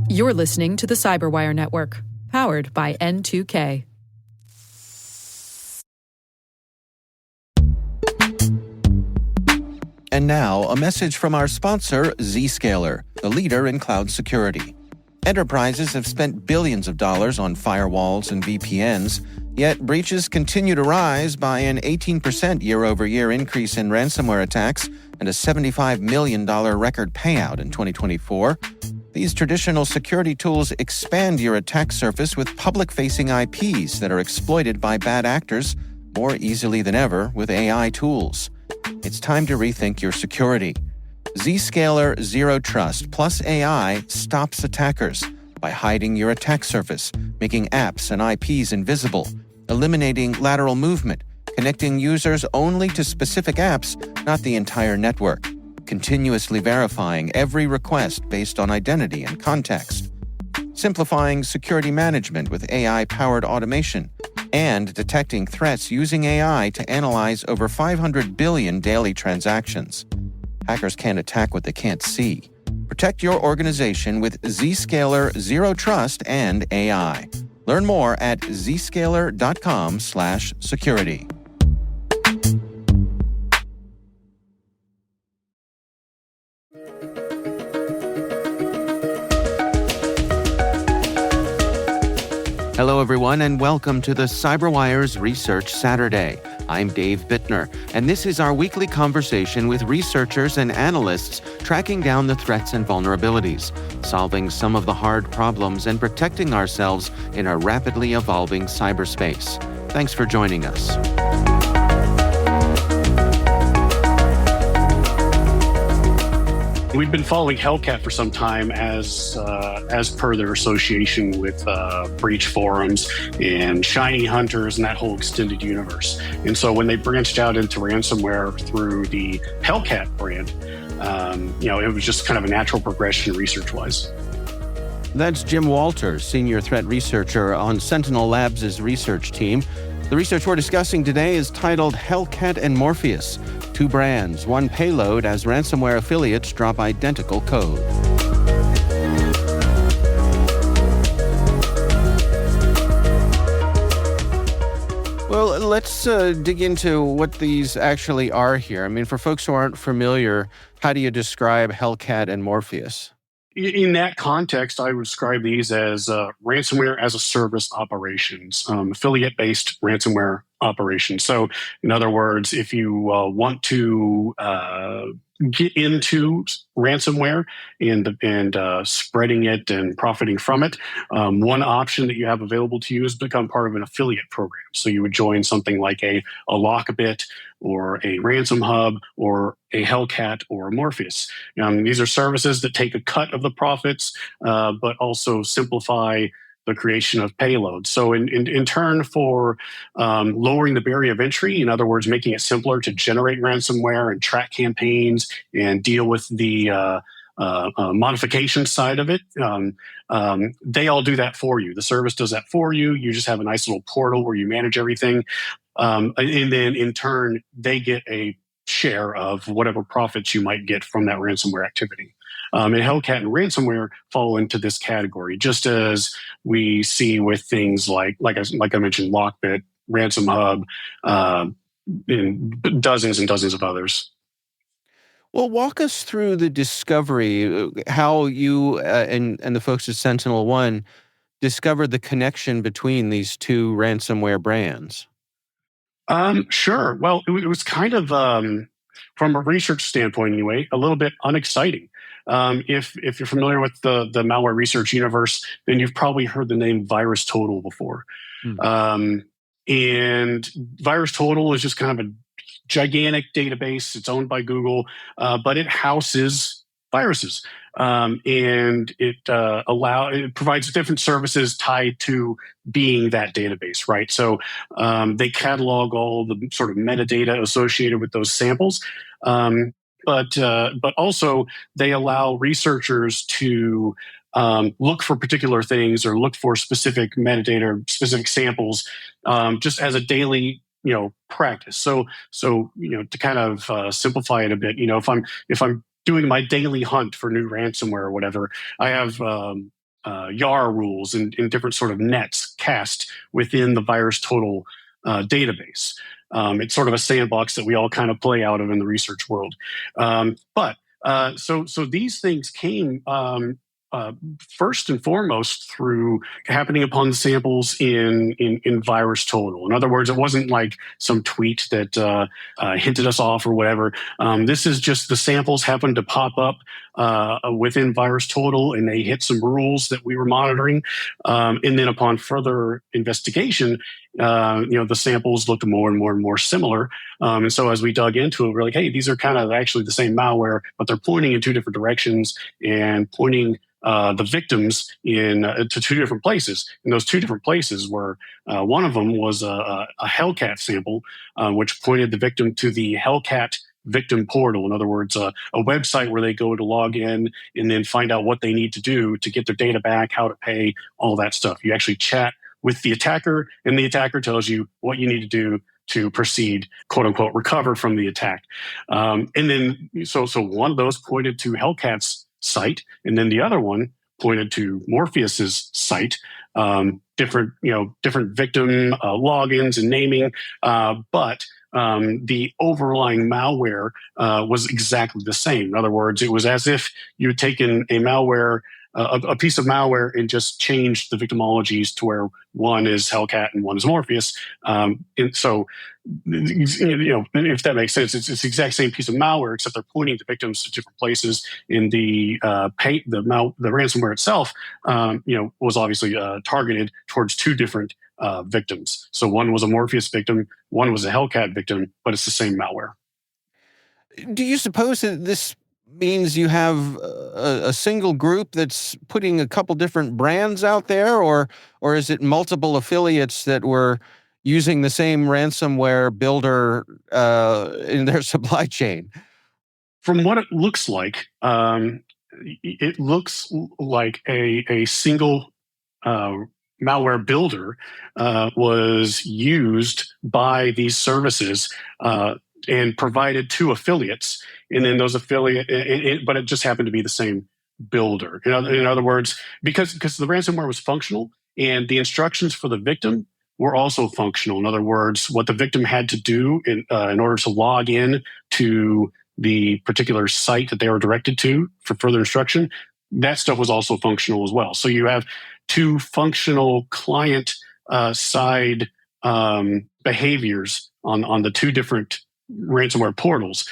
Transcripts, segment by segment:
You're listening to the Cyberwire Network, powered by N2K. And now, a message from our sponsor, Zscaler, the leader in cloud security. Enterprises have spent billions of dollars on firewalls and VPNs, yet breaches continue to rise by an 18% year-over-year increase in ransomware attacks and a $75 million record payout in 2024. These traditional security tools expand your attack surface with public-facing IPs that are exploited by bad actors more easily than ever with AI tools. It's time to rethink your security. Zscaler Zero Trust plus AI stops attackers by hiding your attack surface, making apps and IPs invisible, eliminating lateral movement, connecting users only to specific apps, not the entire network, continuously verifying every request based on identity and context, simplifying security management with AI-powered automation, and detecting threats using AI to analyze over 500 billion daily transactions. Hackers can't attack what they can't see. Protect your organization with Zscaler Zero Trust and AI. Learn more at zscaler.com/security. Hello, everyone, and welcome to the CyberWire's Research Saturday. I'm Dave Bittner, and this is our weekly conversation with researchers and analysts tracking down the threats and vulnerabilities, solving some of the hard problems, and protecting ourselves in a rapidly evolving cyberspace. Thanks for joining us. We've been following HellCat for some time as per their association with breach forums and shiny hunters and that whole extended universe. And so when they branched out into ransomware through the HellCat brand, it was just kind of a natural progression research-wise. That's Jim Walters, Senior Threat Researcher on Sentinel Labs' research team. The research we're discussing today is titled HellCat and Morpheus, two brands, one payload as ransomware affiliates drop identical code. Well, let's dig into what these actually are here. I mean, for folks who aren't familiar, how do you describe HellCat and Morpheus? In that context, I would describe these as ransomware as a service operations, affiliate-based ransomware operations. So, in other words, if you want to get into ransomware and spreading it and profiting from it, one option that you have available to you is become part of an affiliate program. So you would join something like a Lockbit or a Ransom Hub or a HellCat or a Morpheus. These are services that take a cut of the profits, but also simplify the creation of payloads. So in turn for lowering the barrier of entry, in other words, making it simpler to generate ransomware and track campaigns and deal with the modification side of it, they all do that for you. The service does that for you. You just have a nice little portal where you manage everything. And then in turn, they get a share of whatever profits you might get from that ransomware activity. And HellCat and ransomware fall into this category, just as we see with things like I mentioned, Lockbit, Ransom Hub, and dozens of others. Well, walk us through the discovery, how you and the folks at Sentinel One discovered the connection between these two ransomware brands. Sure. Well, it was kind of, from a research standpoint anyway, a little bit unexciting. If you're familiar with the malware research universe, then you've probably heard the name VirusTotal before. And VirusTotal is just kind of a gigantic database. It's owned by Google, but it houses viruses. And it provides different services tied to being that database, right? So they catalog all the sort of metadata associated with those samples. But also they allow researchers to look for particular things or look for specific metadata or specific samples just as a daily practice. So to kind of simplify it a bit, if I'm doing my daily hunt for new ransomware or whatever, I have YAR rules and different sort of nets cast within the VirusTotal database. It's sort of a sandbox that we all kind of play out of in the research world. So these things came first and foremost through happening upon samples in VirusTotal. In other words, it wasn't like some tweet that hinted us off or whatever. This is just the samples happened to pop up within VirusTotal, and they hit some rules that we were monitoring. And then upon further investigation, the samples looked more and more and more similar. And so as we dug into it, we're like, hey, these are kind of actually the same malware, but they're pointing in two different directions and pointing the victims to two different places. And those two different places were, one of them was a HellCat sample, which pointed the victim to the HellCat victim portal. In other words, a website where they go to log in and then find out what they need to do to get their data back, how to pay, all that stuff. You actually chat with the attacker, and the attacker tells you what you need to do to proceed, quote unquote, recover from the attack. And then, so one of those pointed to HellCat's site, and then the other one pointed to Morpheus's site. Different victim logins and naming, but the overlying malware was exactly the same. In other words, it was as if you had taken a piece of malware and just changed the victimologies to where one is HellCat and one is Morpheus. And so, if that makes sense, it's the exact same piece of malware, except they're pointing the victims to different places. In the ransomware itself, was obviously targeted towards two different victims. So one was a Morpheus victim, one was a HellCat victim, but it's the same malware. Do you suppose that this means you have a single group that's putting a couple different brands out there, or is it multiple affiliates that were using the same ransomware builder in their supply chain? From what it looks like a single malware builder was used by these services and provided to affiliates, and then those but it just happened to be the same builder. In other words, because the ransomware was functional and the instructions for the victim were also functional. In other words, what the victim had to do in order to log in to the particular site that they were directed to for further instruction, that stuff was also functional as well. So you have two functional client side behaviors on the two different ransomware portals.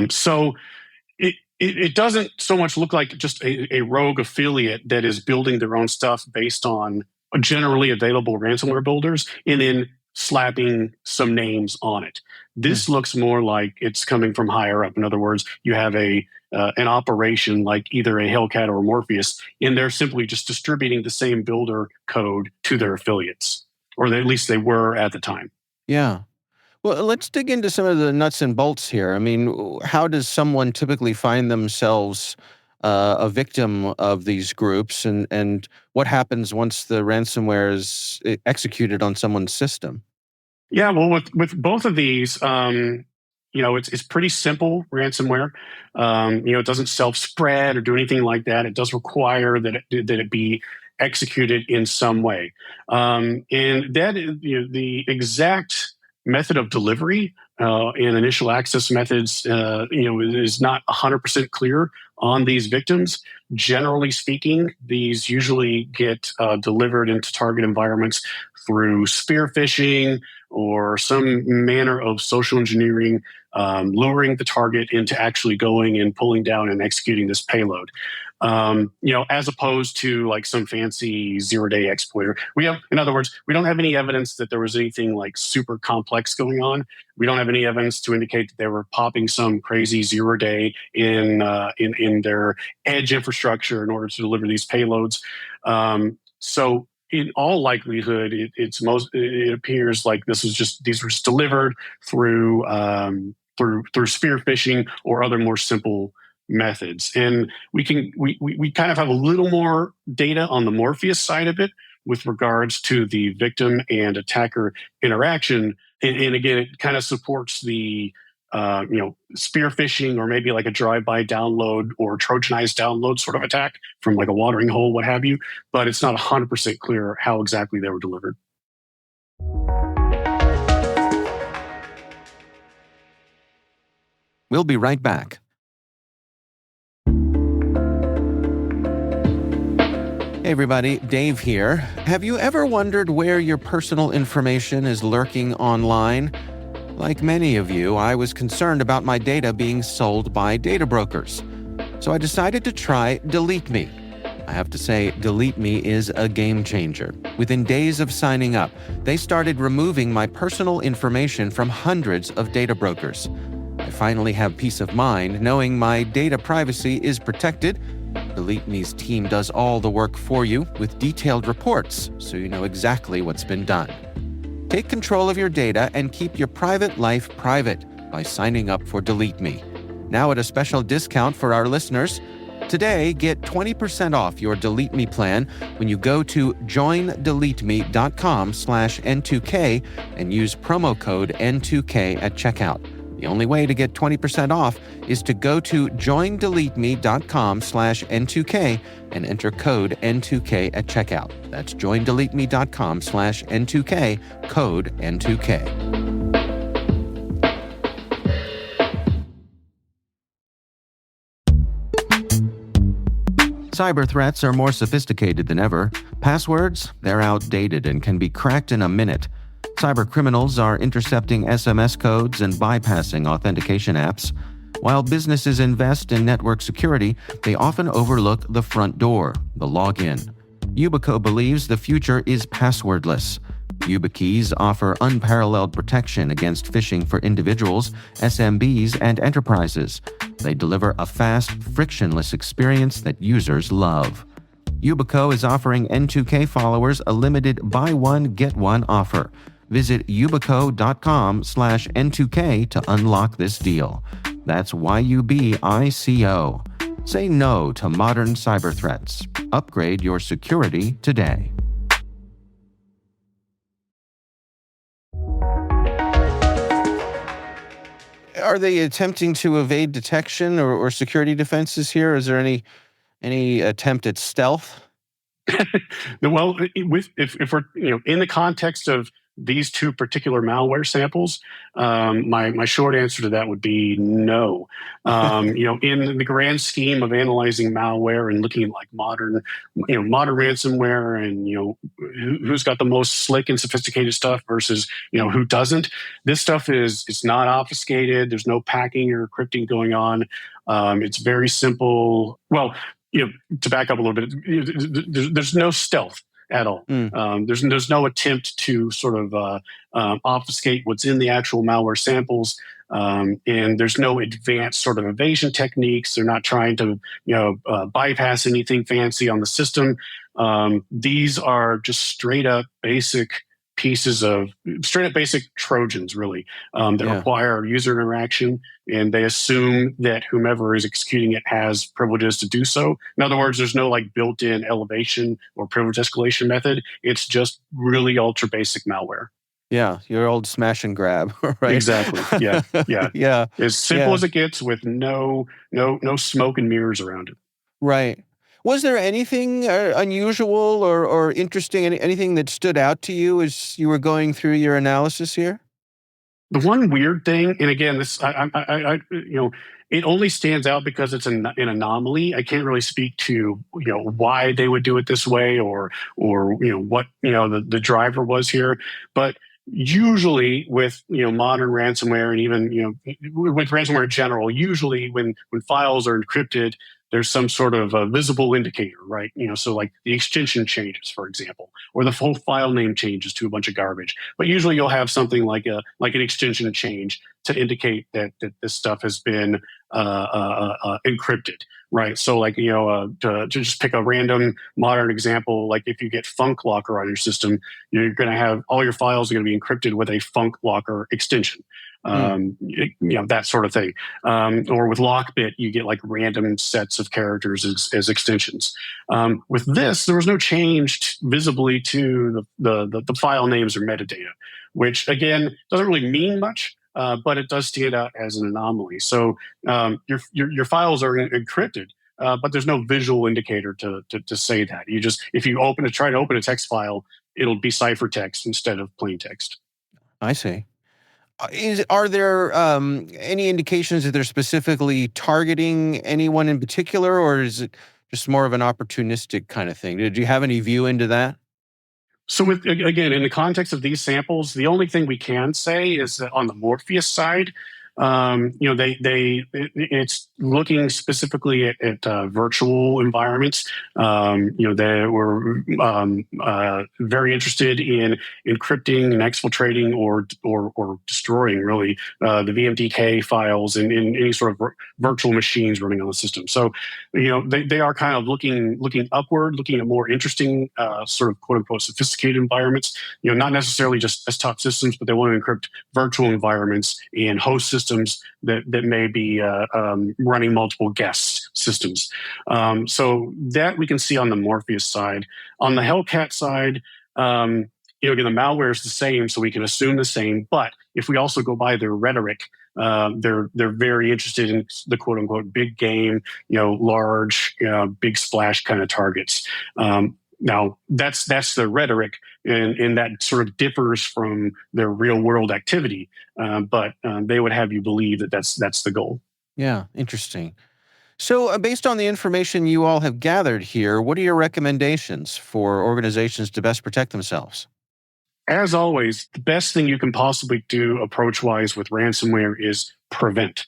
So it doesn't so much look like just a rogue affiliate that is building their own stuff based on generally available ransomware builders and then slapping some names on it. This looks more like it's coming from higher up. In other words, you have an operation like either a HellCat or Morpheus, and they're simply just distributing the same builder code to their affiliates, or at least they were at the time. Yeah. Well, let's dig into some of the nuts and bolts here. I mean, how does someone typically find themselves a victim of these groups, and what happens once the ransomware is executed on someone's system? Yeah, well, with both of these, it's pretty simple ransomware. It doesn't self-spread or do anything like that. It does require that it be executed in some way, and that the exact method of delivery and initial access methods, is not 100% clear on these victims. Generally speaking, these usually get delivered into target environments through spear phishing or some manner of social engineering, luring the target into actually going and pulling down and executing this payload. As opposed to like some fancy zero-day exploiter. In other words, we don't have any evidence that there was anything like super complex going on. We don't have any evidence to indicate that they were popping some crazy zero-day in their edge infrastructure in order to deliver these payloads. So in all likelihood, it appears like these were just delivered through spear phishing or other more simple methods. And we kind of have a little more data on the Morpheus side of it with regards to the victim and attacker interaction. And again, it kind of supports the spear phishing, or maybe like a drive-by download or Trojanized download sort of attack from like a watering hole, what have you. But it's not 100% clear how exactly they were delivered. We'll be right back. Hey everybody, Dave here. Have you ever wondered where your personal information is lurking online? Like many of you, I was concerned about my data being sold by data brokers. So I decided to try Delete Me. I have to say, Delete Me is a game changer. Within days of signing up, they started removing my personal information from hundreds of data brokers. I finally have peace of mind knowing my data privacy is protected. Delete Me's team does all the work for you with detailed reports, so you know exactly what's been done. Take control of your data and keep your private life private by signing up for Delete Me. Now at a special discount for our listeners. Today, get 20% off your Delete Me plan when you go to joindeleteme.com/N2K and use promo code N2K at checkout. The only way to get 20% off is to go to joindeleteme.com/N2K and enter code N2K at checkout. That's joindeleteme.com/N2K, code N2K. Cyber threats are more sophisticated than ever. Passwords, they're outdated and can be cracked in a minute. Cyber criminals are intercepting SMS codes and bypassing authentication apps. While businesses invest in network security, they often overlook the front door, the login. Yubico believes the future is passwordless. YubiKeys offer unparalleled protection against phishing for individuals, SMBs, and enterprises. They deliver a fast, frictionless experience that users love. Yubico is offering N2K followers a limited buy one, get one offer. Visit yubico.com/N2K to unlock this deal. That's YUBICO. Say no to modern cyber threats. Upgrade your security today. Are they attempting to evade detection or security defenses here? Is there any attempt at stealth? Well, if we're in the context of these two particular malware samples, my short answer to that would be no. In the grand scheme of analyzing malware and looking at like modern ransomware, and who's got the most slick and sophisticated stuff versus who doesn't. This stuff it's not obfuscated. There's no packing or encrypting going on. It's very simple. Well, to back up a little bit, there's no stealth at all. There's no attempt to sort of obfuscate what's in the actual malware samples, and there's no advanced sort of evasion techniques. They're not trying to bypass anything fancy on the system. These are just straight up basic Trojans, really, that require user interaction, and they assume that whomever is executing it has privileges to do so. In other words, there's no like built-in elevation or privilege escalation method. It's just really ultra basic malware. Yeah, your old smash and grab, right? Exactly. Yeah, yeah, yeah. As simple as it gets, with no smoke and mirrors around it. Right. Was there anything unusual or interesting, anything that stood out to you as you were going through your analysis here? The one weird thing, and again, this it only stands out because it's an anomaly. I can't really speak to why they would do it this way or what the driver was here, but usually with modern ransomware, and even with ransomware in general, usually when files are encrypted, there's some sort of a visible indicator, right? So like the extension changes, for example, or the full file name changes to a bunch of garbage. But usually you'll have something like an extension change to indicate that this stuff has been encrypted, right? So like to just pick a random modern example, like if you get Funk Locker on your system, you're going to have all your files are going to be encrypted with a Funk Locker extension. That sort of thing. Or with Lockbit, you get like random sets of characters as extensions. With this, there was no change visibly to the file names or metadata, which again doesn't really mean much. but it does stand out as an anomaly. So your files are encrypted, but there's no visual indicator to say that. You just, if you try to open a text file, it'll be ciphertext instead of plain text. I see. Are there any indications that they're specifically targeting anyone in particular, or is it just more of an opportunistic kind of thing? Did you have any view into that? So again, in the context of these samples, the only thing we can say is that on the Morpheus side, it's looking specifically at virtual environments. They were very interested in encrypting and exfiltrating or destroying really the VMDK files in any sort of virtual machines running on the system. So, they are kind of looking upward, looking at more interesting sort of quote unquote sophisticated environments. Not necessarily just desktop systems, but they want to encrypt virtual environments and host systems that may be running multiple guest systems. So that we can see on the Morpheus side. On the HellCat side, again, the malware is the same, so we can assume the same. But if we also go by their rhetoric, they're very interested in the quote unquote big game, large, big splash kind of targets. Now that's the rhetoric, and that sort of differs from their real world activity. But they would have you believe that that's the goal. Yeah, interesting. So based on the information you all have gathered here, what are your recommendations for organizations to best protect themselves? As always, the best thing you can possibly do approach-wise with ransomware is prevent.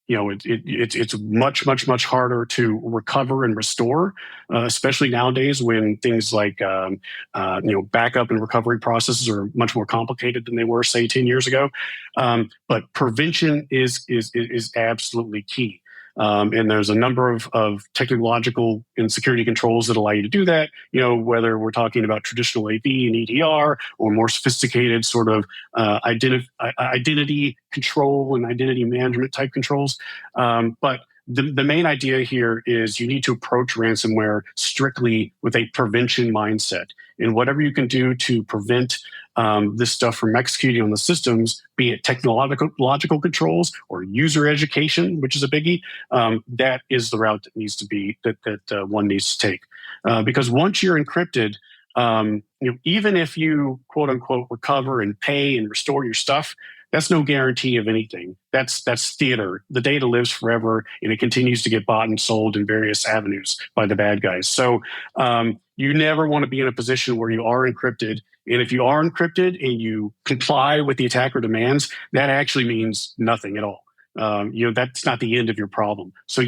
It's much harder to recover and restore, especially nowadays when things like backup and recovery processes are much more complicated than they were, say, 10 years ago. But prevention is absolutely key. And there's a number of technological and security controls that allow you to do that, whether we're talking about traditional AV and EDR or more sophisticated sort of identity control and identity management type controls. But the main idea here is you need to approach ransomware strictly with a prevention mindset. And whatever you can do to prevent this stuff from executing on the systems, be it technological controls or user education, which is a biggie, that is the route that needs to be that one needs to take. Because once you're encrypted, even if you quote unquote recover and pay and restore your stuff, that's no guarantee of anything. That's theater. The data lives forever, and it continues to get bought and sold in various avenues by the bad guys. So you never want to be in a position where you are encrypted. And if you are encrypted and you comply with the attacker demands, that actually means nothing at all. That's not the end of your problem. So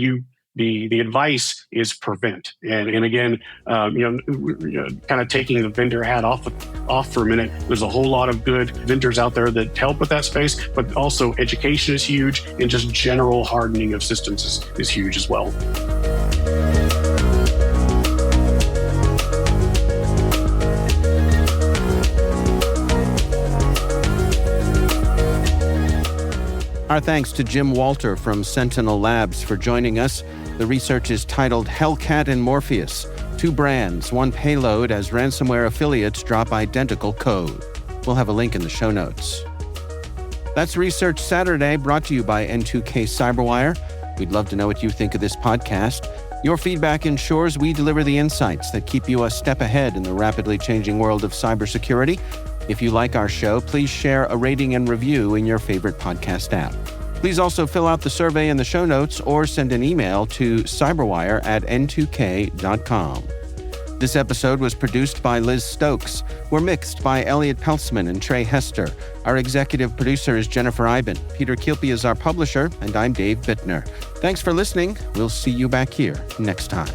the advice is prevent. And again, kind of taking the vendor hat off for a minute, there's a whole lot of good vendors out there that help with that space, but also education is huge, and just general hardening of systems is huge as well. Our thanks to Jim Walter from Sentinel Labs for joining us. The research is titled HellCat and Morpheus, 2 brands, 1 payload as ransomware affiliates drop identical code. We'll have a link in the show notes. That's Research Saturday, brought to you by N2K Cyberwire. We'd love to know what you think of this podcast. Your feedback ensures we deliver the insights that keep you a step ahead in the rapidly changing world of cybersecurity. If you like our show, please share a rating and review in your favorite podcast app. Please also fill out the survey in the show notes or send an email to cyberwire@n2k.com. This episode was produced by Liz Stokes. We're mixed by Elliot Peltzman and Trey Hester. Our executive producer is Jennifer Iben. Peter Kilpie is our publisher, and I'm Dave Bittner. Thanks for listening. We'll see you back here next time.